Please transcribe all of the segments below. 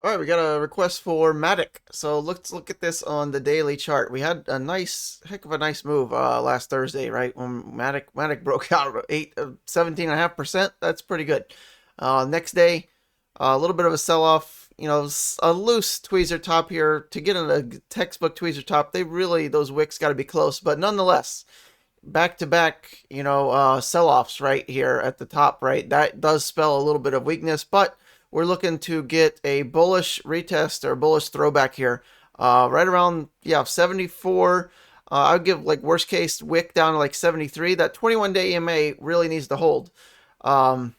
All right, we got a request for Matic. So let's look at this on the daily chart. We had a heck of a nice move last Thursday, right? When Matic broke out 17.5%. That's pretty good. Next day, a little bit of a sell-off. A loose tweezer top here. To get in a textbook tweezer top, those wicks got to be close. But nonetheless, back to back, sell-offs right here at the top, right? That does spell a little bit of weakness, but we're looking to get a bullish retest or bullish throwback here, right around 74. I would give like worst case wick down to like 73. That 21-day EMA really needs to hold. Um,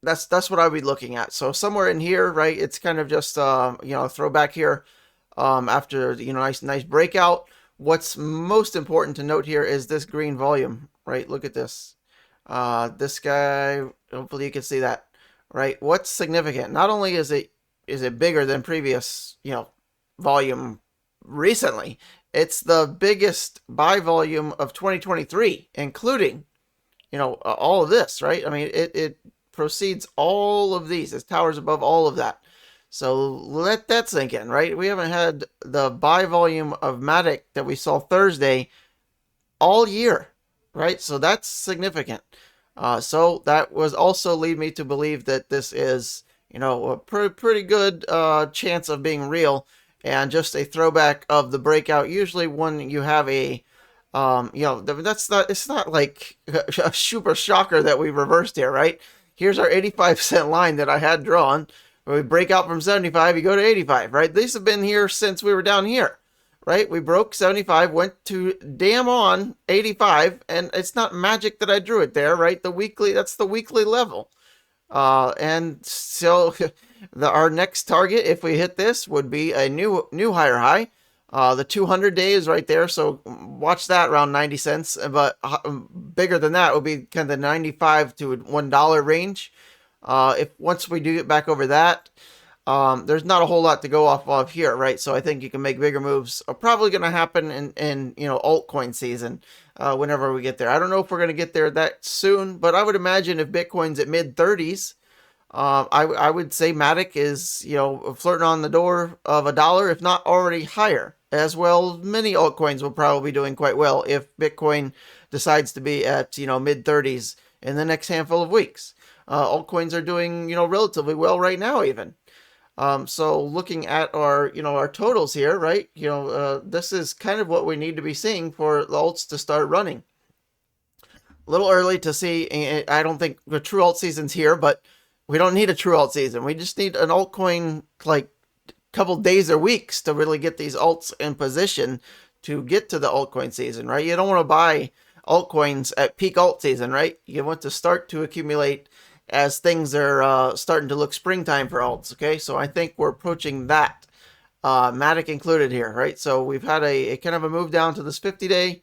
that's what I would be looking at. So somewhere in here, right? It's kind of just a throwback here after nice breakout. What's most important to note here is this green volume, right? Look at this. This guy. Hopefully you can see that, right? What's significant? Not only is it bigger than previous volume recently, it's the biggest buy volume of 2023, including all of this, right? I mean, it proceeds all of these. It towers above all of that. So let that sink in, right? We haven't had the buy volume of Matic that we saw Thursday all year, right? So that's significant. So that was also lead me to believe that this is, a pretty good chance of being real and just a throwback of the breakout. Usually when you have it's not like a super shocker that we reversed here, right? Here's our 85-cent line that I had drawn. Where we break out from 75, you go to 85, right? These have been here since we were down here, right? We broke 75, went to damn on 85, and it's not magic that I drew it there, right? That's the weekly level. And so our next target, if we hit this, would be a new higher high. The 200-day is right there, so watch that around 90 cents. But bigger than that would be kind of the 95 to $1 range. If once we do get back over that, there's not a whole lot to go off of here, right? So I think you can make bigger moves. Are probably going to happen in altcoin season whenever we get there. I don't know if we're going to get there that soon, but I would imagine if Bitcoin's at mid 30s, I would say Matic is flirting on the door of $1, if not already higher. As well, many altcoins will probably be doing quite well if Bitcoin decides to be at mid 30s in the next handful of weeks. Altcoins are doing relatively well right now even. So looking at our totals here, right? This is kind of what we need to be seeing for the alts to start running. A little early to see. I don't think the true alt season's here, but we don't need a true alt season. We just need an altcoin like couple days or weeks to really get these alts in position to get to the altcoin season, right? You don't want to buy altcoins at peak alt season, right? You want to start to accumulate as things are starting to look springtime for alts, okay? So I think we're approaching that, Matic included here, right? So we've had a kind of a move down to this 50-day.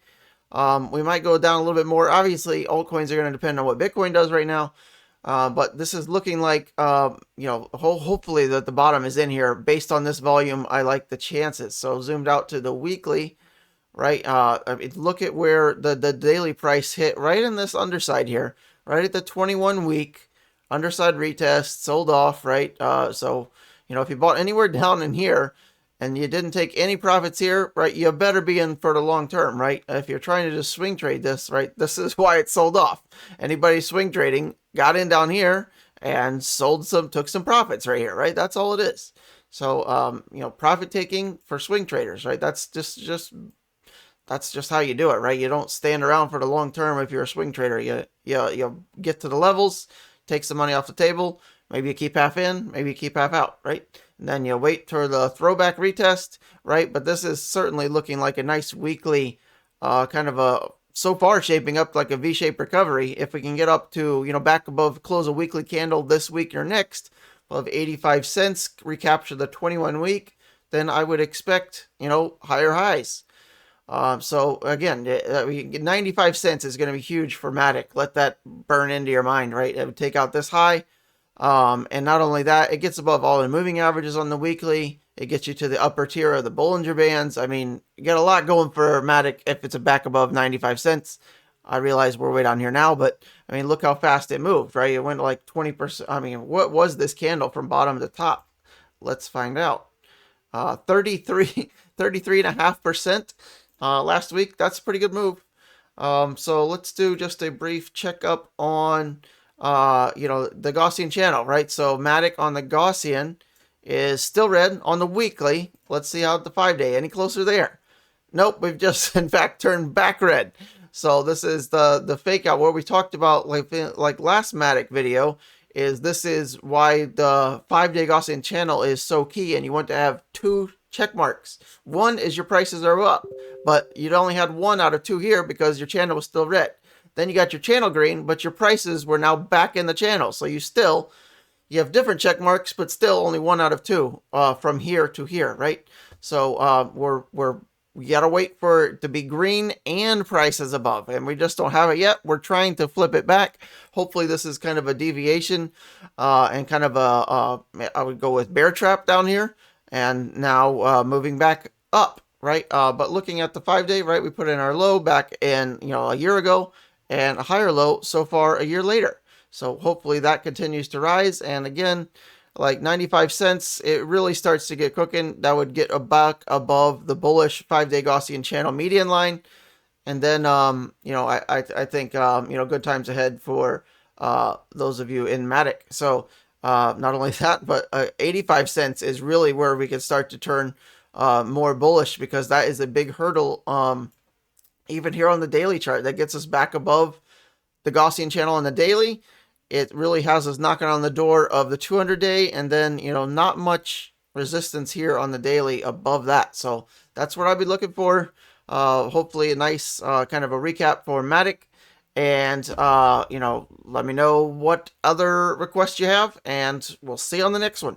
We might go down a little bit more. Obviously, altcoins are going to depend on what Bitcoin does right now. But this is looking like, hopefully that the bottom is in here. Based on this volume, I like the chances. So zoomed out to the weekly, right? Look at where the daily price hit right in this underside here, right at the 21-week underside retest, sold off, right? So, if you bought anywhere down in here and you didn't take any profits here, right, you better be in for the long term, right? If you're trying to just swing trade this, right, this is why it sold off. Anybody swing trading got in down here and took some profits right here, right? That's all it is. So, profit taking for swing traders, right? That's just how you do it, right? You don't stand around for the long term if you're a swing trader. You get to the levels, take some money off the table. Maybe you keep half in, maybe you keep half out, right? And then you wait for the throwback retest, right? But this is certainly looking like a nice weekly kind of so far shaping up like a V-shaped recovery. If we can get up to, back above close a weekly candle this week or next of 85 cents, recapture the 21 week, then I would expect, higher highs. So again, 95 cents is going to be huge for Matic. Let that burn into your mind, right? It would take out this high. And not only that, it gets above all the moving averages on the weekly. It gets you to the upper tier of the Bollinger Bands. I mean, you got a lot going for Matic if it's a back above 95 cents. I realize we're way down here now, but I mean, look how fast it moved, right? It went like 20%. I mean, what was this candle from bottom to top? Let's find out. 33.5% last week. That's a pretty good move. So let's do just a brief checkup on, the Gaussian channel, right? So Matic on the Gaussian is still red on the weekly. Let's see how the 5-day, any closer there? Nope, we've just in fact turned back red. So this is the fake out where we talked about like last Matic video. This is why the 5-day Gaussian channel is so key, and you want to have 2 check marks. One is your prices are up, but you'd only had 1 out of 2 here because your channel was still red. Then you got your channel green, but your prices were now back in the channel. So you have different check marks, but still only 1 out of 2 from here to here, right? So we gotta wait for it to be green and prices above, and we just don't have it yet. We're trying to flip it back. Hopefully this is kind of a deviation and kind of I would go with bear trap down here, and now moving back up, right? But looking at the 5-day, right, we put in our low back in a year ago, and a higher low so far a year later. So hopefully that continues to rise, and again, like 95 cents, it really starts to get cooking. That would get back above the bullish 5-day Gaussian channel median line. And then, I think, good times ahead for those of you in Matic. So not only that, but 85 cents is really where we can start to turn more bullish, because that is a big hurdle, even here on the daily chart, that gets us back above the Gaussian channel on the daily. It really has us knocking on the door of the 200-day, and then, not much resistance here on the daily above that. So that's what I'd be looking for. Hopefully a nice kind of a recap for Matic. And, let me know what other requests you have, and we'll see you on the next one.